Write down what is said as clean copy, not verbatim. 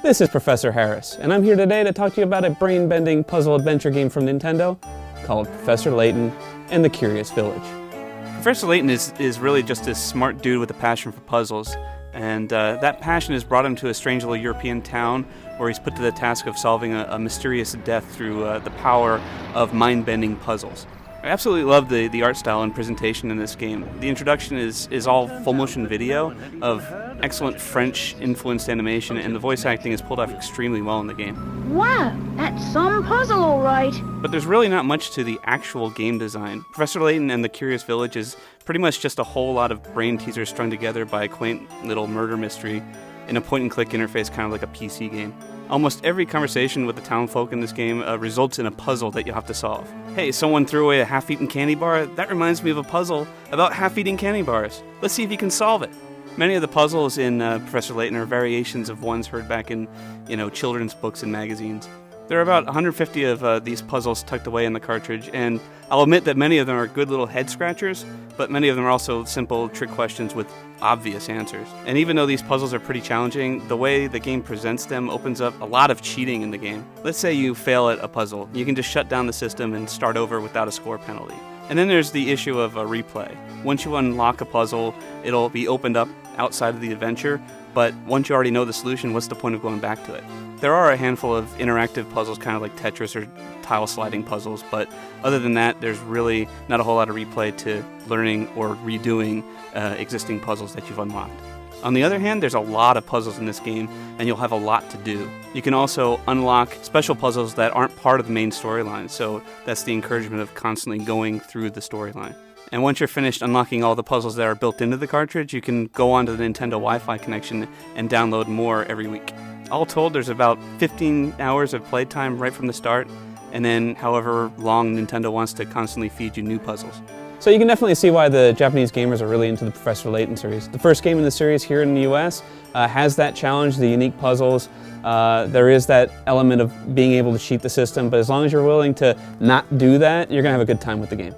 This is Professor Harris, and I'm here today to talk to you about a brain-bending puzzle adventure game from Nintendo called Professor Layton and the Curious Village. Professor Layton is really just a smart dude with a passion for puzzles, and that passion has brought him to a strange little European town where he's put to the task of solving a mysterious death through the power of mind-bending puzzles. I absolutely love the art style and presentation in this game. The introduction is all full-motion video of excellent French-influenced animation, and the voice acting is pulled off extremely well in the game. Wow, that's some puzzle all right. But there's really not much to the actual game design. Professor Layton and the Curious Village is pretty much just a whole lot of brain teasers strung together by a quaint little murder mystery in a point-and-click interface, kind of like a PC game. Almost every conversation with the townfolk in this game results in a puzzle that you have to solve. Hey, someone threw away a half-eaten candy bar? That reminds me of a puzzle about half-eating candy bars. Let's see if you can solve it. Many of the puzzles in Professor Layton are variations of ones heard back in, children's books and magazines. There are about 150 of these puzzles tucked away in the cartridge, and I'll admit that many of them are good little head-scratchers, but many of them are also simple trick questions with obvious answers. And even though these puzzles are pretty challenging, the way the game presents them opens up a lot of cheating in the game. Let's say you fail at a puzzle. You can just shut down the system and start over without a score penalty. And then there's the issue of a replay. Once you unlock a puzzle, it'll be opened up outside of the adventure, but once you already know the solution, what's the point of going back to it? There are a handful of interactive puzzles, kind of like Tetris or tile sliding puzzles, but other than that, there's really not a whole lot of replay to learning or redoing existing puzzles that you've unlocked. On the other hand, there's a lot of puzzles in this game, and you'll have a lot to do. You can also unlock special puzzles that aren't part of the main storyline, so that's the encouragement of constantly going through the storyline. And once you're finished unlocking all the puzzles that are built into the cartridge, you can go onto the Nintendo Wi-Fi connection and download more every week. All told, there's about 15 hours of playtime right from the start, and then however long Nintendo wants to constantly feed you new puzzles. So you can definitely see why the Japanese gamers are really into the Professor Layton series. The first game in the series here in the US has that challenge, the unique puzzles. There is that element of being able to cheat the system, but as long as you're willing to not do that, you're going to have a good time with the game.